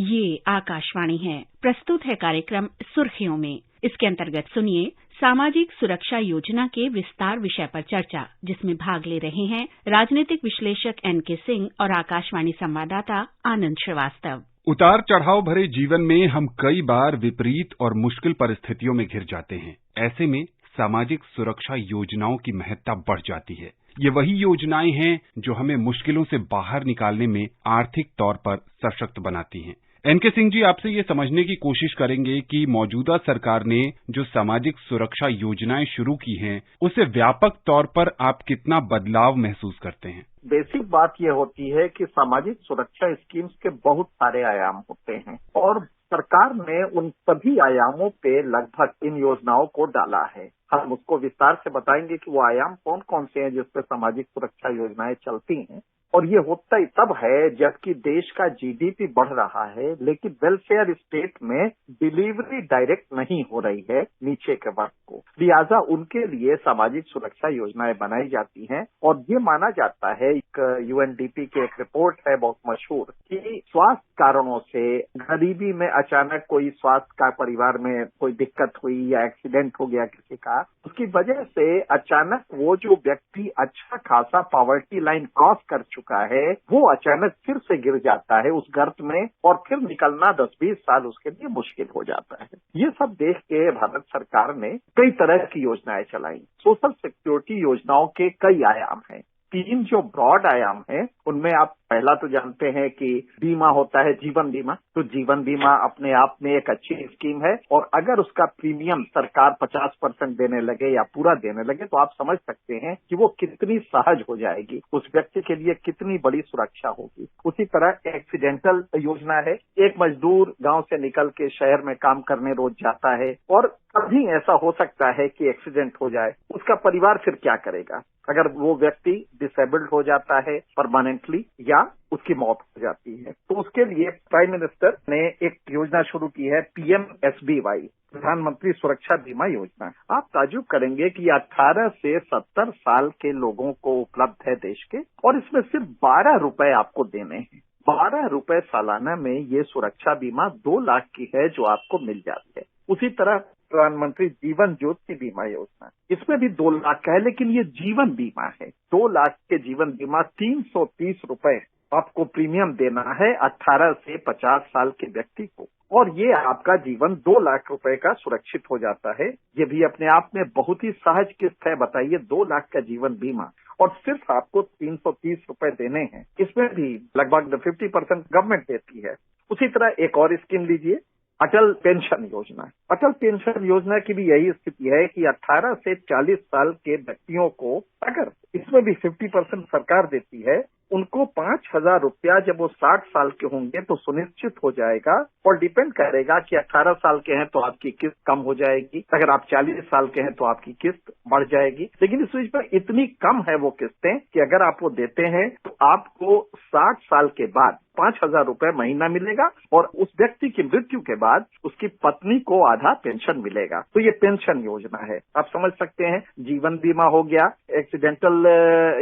ये आकाशवाणी है। प्रस्तुत है कार्यक्रम सुर्खियों में। इसके अंतर्गत सुनिए सामाजिक सुरक्षा योजना के विस्तार विषय पर चर्चा, जिसमें भाग ले रहे हैं राजनीतिक विश्लेषक एनके सिंह और आकाशवाणी संवाददाता आनंद श्रीवास्तव। उतार चढ़ाव भरे जीवन में हम कई बार विपरीत और मुश्किल परिस्थितियों में घिर जाते हैं। ऐसे में सामाजिक सुरक्षा योजनाओं की महत्ता बढ़ जाती है। ये वही योजनाएं हैं जो हमें मुश्किलों से बाहर निकालने में आर्थिक तौर पर सशक्त बनाती हैं। एनके सिंह जी, आपसे ये समझने की कोशिश करेंगे कि मौजूदा सरकार ने जो सामाजिक सुरक्षा योजनाएं शुरू की हैं, उससे व्यापक तौर पर आप कितना बदलाव महसूस करते हैं? बेसिक बात यह होती है कि सामाजिक सुरक्षा स्कीम्स के बहुत सारे आयाम होते हैं और सरकार ने उन सभी आयामों पे लगभग इन योजनाओं को डाला है। हम उसको विस्तार से बताएंगे कि वो आयाम कौन कौन से हैं जिस पे सामाजिक सुरक्षा योजनाएं चलती हैं। और ये होता ही तब है जबकि देश का जीडीपी बढ़ रहा है, लेकिन वेलफेयर स्टेट में डिलीवरी डायरेक्ट नहीं हो रही है नीचे के वर्ग को। लिहाजा उनके लिए सामाजिक सुरक्षा योजनाएं बनाई जाती हैं और ये माना जाता है, एक यूएनडीपी की एक रिपोर्ट है बहुत मशहूर, कि स्वास्थ्य कारणों से गरीबी में अचानक कोई स्वास्थ्य का परिवार में कोई दिक्कत हुई या एक्सीडेंट हो गया किसी का, उसकी वजह से अचानक वो जो व्यक्ति अच्छा खासा पॉवर्टी लाइन क्रॉस कर चुका है, वो अचानक फिर से गिर जाता है उस गर्त में और फिर निकलना 10-20 साल उसके लिए मुश्किल हो जाता है। ये सब देख के भारत सरकार ने कई तरह की योजनाएं चलाई। सोशल सिक्योरिटी योजनाओं के कई आयाम हैं। 3 जो ब्रॉड आयाम हैं, उनमें आप पहला तो जानते हैं कि बीमा होता है, जीवन बीमा। तो जीवन बीमा अपने आप में एक अच्छी स्कीम है और अगर उसका प्रीमियम सरकार 50% देने लगे या पूरा देने लगे तो आप समझ सकते हैं कि वो कितनी सहज हो जाएगी, उस व्यक्ति के लिए कितनी बड़ी सुरक्षा होगी। उसी तरह एक्सीडेंटल योजना है। एक मजदूर गांव से निकल के शहर में काम करने रोज जाता है और कभी ऐसा हो सकता है कि एक्सीडेंट हो जाए, उसका परिवार फिर क्या करेगा? अगर वो व्यक्ति डिसेबल्ड हो जाता है परमानेंटली या उसकी मौत हो जाती है, तो उसके लिए प्राइम मिनिस्टर ने एक योजना शुरू की है, PMSBY, प्रधानमंत्री सुरक्षा बीमा योजना। आप ताज्जुब करेंगे कि 18 से 70 साल के लोगों को उपलब्ध है देश के, और इसमें सिर्फ 12 रुपए आपको देने हैं। 12 रुपए सालाना में ये सुरक्षा बीमा 2 लाख की है जो आपको मिल जाती है। उसी तरह प्रधानमंत्री जीवन ज्योति बीमा योजना, इसमें भी 2 लाख का है, लेकिन ये जीवन बीमा है। 2 लाख के जीवन बीमा 330 रुपए आपको प्रीमियम देना है 18 से 50 साल के व्यक्ति को, और ये आपका जीवन 2 लाख रुपए का सुरक्षित हो जाता है। ये भी अपने आप में बहुत ही सहज किस्त है। बताइए, 2 लाख का जीवन बीमा और सिर्फ आपको 330 रुपए देने हैं। इसमें भी लगभग 50% गवर्नमेंट देती है। उसी तरह एक और स्कीम लीजिए, अटल पेंशन योजना। अटल पेंशन योजना की भी यही स्थिति है कि 18 से 40 साल के व्यक्तियों को, अगर इसमें भी 50% सरकार देती है, उनको 5,000 रुपया जब वो 60 साल के होंगे तो सुनिश्चित हो जाएगा। और डिपेंड करेगा कि 18 साल के हैं तो आपकी किस्त कम हो जाएगी, अगर आप 40 साल के हैं तो आपकी किस्त बढ़ जाएगी। लेकिन इस बीच में इतनी कम है वो किस्तें कि अगर आप वो देते हैं तो आपको 60 साल के बाद 5,000 रुपए महीना मिलेगा और उस व्यक्ति की मृत्यु के बाद उसकी पत्नी को आधा पेंशन मिलेगा। तो ये पेंशन योजना है। आप समझ सकते हैं, जीवन बीमा हो गया, एक्सीडेंटल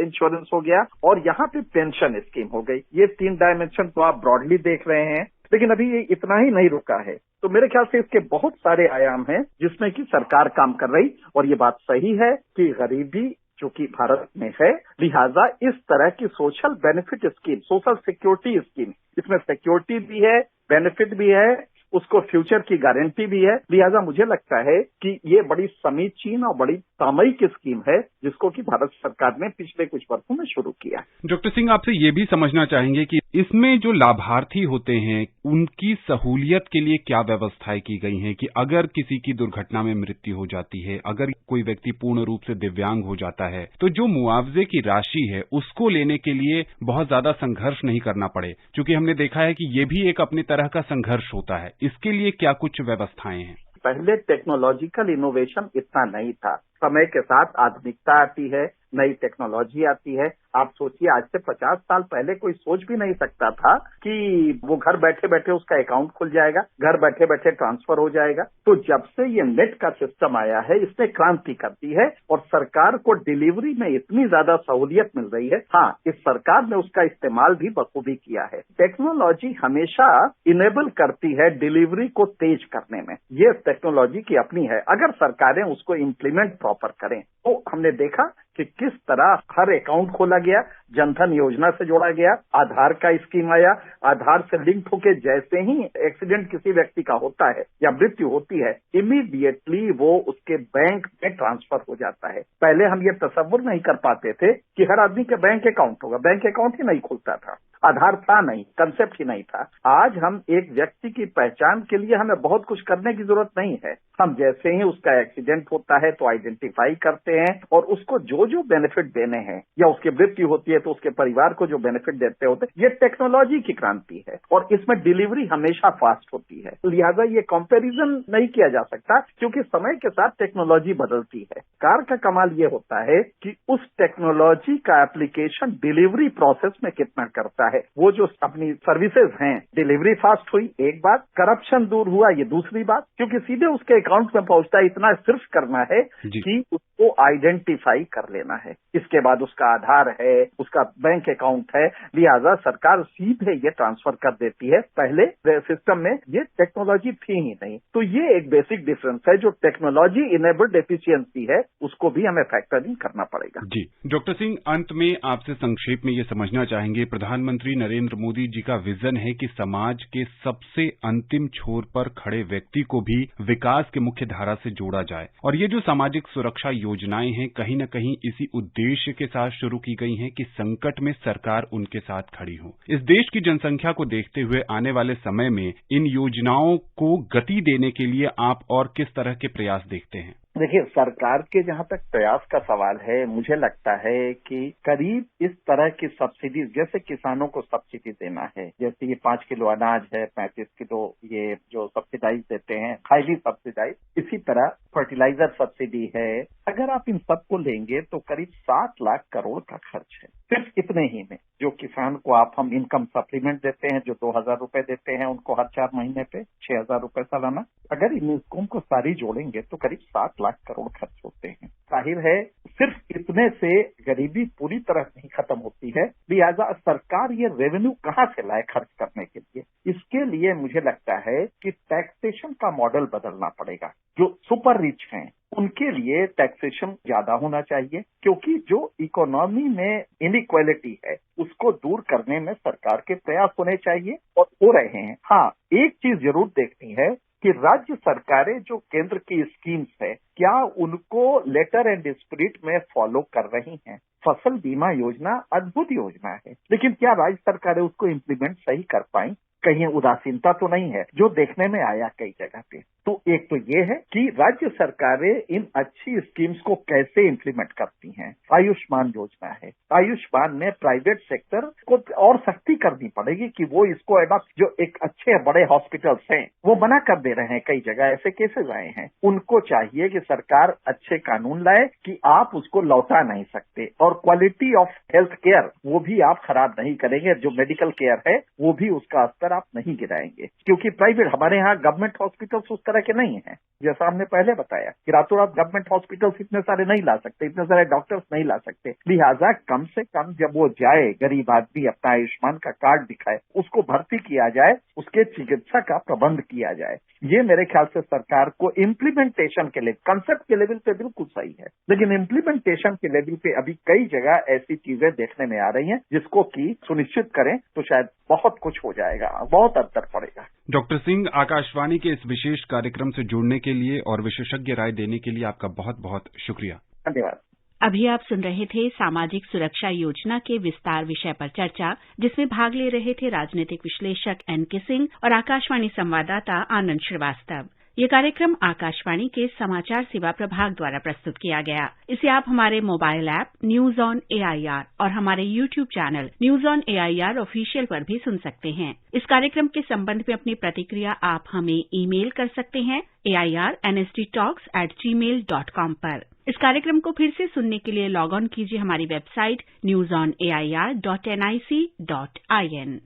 इंश्योरेंस हो गया और यहाँ पे पेंशन स्कीम हो गई। ये 3 डायमेंशन तो आप ब्रॉडली देख रहे हैं, लेकिन अभी ये इतना ही नहीं रुका है। तो मेरे ख्याल से इसके बहुत सारे आयाम हैं जिसमें कि सरकार काम कर रही, और ये बात सही है कि गरीबी जो कि भारत में है, लिहाजा इस तरह की social benefit scheme, social security scheme, इसमें सिक्योरिटी भी है, बेनिफिट भी है, उसको फ्यूचर की गारंटी भी है। लिहाजा मुझे लगता है कि ये बड़ी समीचीन और बड़ी सामयिक स्कीम है जिसको कि भारत सरकार ने पिछले कुछ वर्षों में शुरू किया। डॉक्टर सिंह, आपसे ये भी समझना चाहेंगे कि इसमें जो लाभार्थी होते हैं उनकी सहूलियत के लिए क्या व्यवस्थाएं की गई हैं कि अगर किसी की दुर्घटना में मृत्यु हो जाती है, अगर कोई व्यक्ति पूर्ण रूप से दिव्यांग हो जाता है, तो जो मुआवजे की राशि है उसको लेने के लिए बहुत ज्यादा संघर्ष नहीं करना पड़े, क्योंकि हमने देखा है कि ये भी एक अपनी तरह का संघर्ष होता है। इसके लिए क्या कुछ व्यवस्थाएं हैं? पहले टेक्नोलॉजिकल इनोवेशन इतना नहीं था। समय के साथ आधुनिकता आती है, नई टेक्नोलॉजी आती है, आप सोचिए, आज से 50 साल पहले कोई सोच भी नहीं सकता था कि वो घर बैठे बैठे उसका अकाउंट खुल जाएगा, घर बैठे बैठे ट्रांसफर हो जाएगा। तो जब से ये नेट का सिस्टम आया है, इसने क्रांति कर दी है और सरकार को डिलीवरी में इतनी ज्यादा सहूलियत मिल रही है। हाँ, इस सरकार ने उसका इस्तेमाल भी बखूबी किया है। टेक्नोलॉजी हमेशा इनेबल करती है डिलीवरी को तेज करने में, ये टेक्नोलॉजी की अपनी है, अगर सरकारें उसको इम्प्लीमेंट प्रॉपर करें। तो हमने देखा कि किस तरह हर अकाउंट खोला गया, जनधन योजना से जोड़ा गया, आधार का स्कीम आया, आधार से लिंक होके जैसे ही एक्सीडेंट किसी व्यक्ति का होता है या मृत्यु होती है, इमीडिएटली वो उसके बैंक में ट्रांसफर हो जाता है। पहले हम ये तसव्वुर नहीं कर पाते थे कि हर आदमी के बैंक अकाउंट होगा, बैंक अकाउंट ही नहीं खुलता था, आधार था नहीं, कंसेप्ट ही नहीं था। आज हम एक व्यक्ति की पहचान के लिए हमें बहुत कुछ करने की जरूरत नहीं है। हम जैसे ही उसका एक्सीडेंट होता है तो आइडेंटिफाई करते हैं और उसको जो जो बेनिफिट देने हैं, या उसकी मृत्यु होती है तो उसके परिवार को जो बेनिफिट देते होते हैं, ये टेक्नोलॉजी की क्रांति है और इसमें डिलीवरी हमेशा फास्ट होती है। लिहाजा ये कंपैरिजन नहीं किया जा सकता, क्योंकि समय के साथ टेक्नोलॉजी बदलती है। कार का कमाल ये होता है कि उस टेक्नोलॉजी का एप्लीकेशन डिलीवरी प्रोसेस में कितना करता है। वो जो अपनी सर्विसेज हैं, डिलीवरी फास्ट हुई एक बात, करप्शन दूर हुआ ये दूसरी बात, क्योंकि सीधे उसके अकाउंट में पहुंचता है। इतना सिर्फ करना है कि उसको आइडेंटिफाई कर लेना है, इसके बाद उसका आधार है, उसका बैंक अकाउंट है, लिहाजा सरकार सीधे ये ट्रांसफर कर देती है। पहले सिस्टम में ये टेक्नोलॉजी थी ही नहीं। तो ये एक बेसिक डिफरेंस है, जो टेक्नोलॉजी इनेबल्ड एफिशिएंसी है उसको भी हमें फैक्टर इन करना पड़ेगा। जी डॉक्टर सिंह, अंत में आपसे संक्षेप में ये समझना चाहेंगे, प्रधानमंत्री नरेंद्र मोदी जी का विजन है कि समाज के सबसे अंतिम छोर पर खड़े व्यक्ति को भी विकास के मुख्य धारा से जोड़ा जाए, और ये जो सामाजिक सुरक्षा योजनाएं हैं कहीं न कहीं इसी उद्देश्य के साथ शुरू की गई हैं कि संकट में सरकार उनके साथ खड़ी हो। इस देश की जनसंख्या को देखते हुए आने वाले समय में इन योजनाओं को गति देने के लिए आप और किस तरह के प्रयास देखते हैं? देखिए, सरकार के जहां तक प्रयास का सवाल है, मुझे लगता है कि करीब इस तरह की सब्सिडी, जैसे किसानों को सब्सिडी देना है, जैसे ये 5 किलो अनाज है, 35 किलो ये जो सब्सिडाइज देते हैं, हाईली सब्सिडाइज, इसी तरह फर्टिलाइजर सब्सिडी है। अगर आप इन सबको लेंगे तो करीब 7 लाख करोड़ का खर्च है सिर्फ इतने ही में। जो किसान को हम इनकम सप्लीमेंट देते हैं, जो 2000 रुपए देते हैं उनको हर 4 महीने पे 6000 रुपए सालाना, अगर इन स्कीम को सारी जोड़ेंगे तो करीब 7 लाख करोड़ खर्च होते हैं। जाहिर है सिर्फ इतने से गरीबी पूरी तरह नहीं खत्म होती है, लिहाजा सरकार ये रेवेन्यू कहाँ से लाए खर्च करने के लिए। इसके लिए मुझे लगता है कि टैक्सेशन का मॉडल बदलना पड़ेगा। जो सुपर रिच हैं उनके लिए टैक्सेशन ज्यादा होना चाहिए, क्योंकि जो इकोनॉमी में इनइक्वालिटी है उसको दूर करने में सरकार के प्रयास होने चाहिए और हो रहे हैं। हाँ, एक चीज जरूर देखनी है कि राज्य सरकारें जो केंद्र की स्कीम्स है, क्या उनको लेटर एंड स्पिरिट में फॉलो कर रही हैं। फसल बीमा योजना अद्भुत योजना है, लेकिन क्या राज्य सरकारें उसको इम्प्लीमेंट सही कर पाई? कहीं उदासीनता तो नहीं है, जो देखने में आया कई जगह पे। तो एक तो ये है कि राज्य सरकारें इन अच्छी स्कीम्स को कैसे इम्प्लीमेंट करती हैं। आयुष्मान योजना है, आयुष्मान में प्राइवेट सेक्टर को और सख्ती करनी पड़ेगी कि वो इसको अडॉप्ट, जो एक अच्छे बड़े हॉस्पिटल्स हैं वो मना कर दे रहे हैं, कई जगह ऐसे केसेस आए हैं। उनको चाहिए कि सरकार अच्छे कानून लाए कि आप उसको लौटा नहीं सकते, और क्वालिटी ऑफ हेल्थ केयर वो भी आप खराब नहीं करेंगे। जो मेडिकल केयर है वो भी उसका स्तर आप नहीं गिराएंगे, क्योंकि प्राइवेट, हमारे यहाँ गवर्नमेंट हॉस्पिटल्स उस तरह के नहीं है। जैसा हमने पहले बताया कि रातों रात गवर्नमेंट हॉस्पिटल्स इतने सारे नहीं ला सकते, इतने सारे डॉक्टर्स नहीं ला सकते। लिहाजा कम से कम जब वो जाए, गरीब आदमी अपना आयुष्मान का कार्ड दिखाए, उसको भर्ती किया जाए, उसके चिकित्सा का प्रबंध किया जाए। ये मेरे ख्याल से सरकार को इम्प्लीमेंटेशन के लिए, कंसेप्ट के लेवल पे बिल्कुल सही है, लेकिन इम्प्लीमेंटेशन के लेवल पे अभी कई जगह ऐसी चीजें देखने में आ रही हैं जिसको कि सुनिश्चित करें तो शायद बहुत कुछ हो जाएगा, बहुत अंतर पड़ेगा। डॉक्टर सिंह, आकाशवाणी के इस विशेष कार्यक्रम से जुड़ने के लिए और विशेषज्ञ राय देने के लिए आपका बहुत बहुत शुक्रिया। धन्यवाद। अभी आप सुन रहे थे सामाजिक सुरक्षा योजना के विस्तार विषय पर चर्चा, जिसमें भाग ले रहे थे राजनीतिक विश्लेषक एनके सिंह और आकाशवाणी संवाददाता आनंद श्रीवास्तव। ये कार्यक्रम आकाशवाणी के समाचार सेवा प्रभाग द्वारा प्रस्तुत किया गया। इसे आप हमारे mobile app news on AIR और हमारे YouTube channel news on AIR official पर भी सुन सकते हैं। इस कार्यक्रम के संबंध में अपनी प्रतिक्रिया आप हमें ईमेल कर सकते हैं AIRNSDtalks@gmail.com पर। इस कार्यक्रम को फिर से सुनने के लिए लॉग ऑन कीजिए हमारी वेबसाइट newsonair.nic.in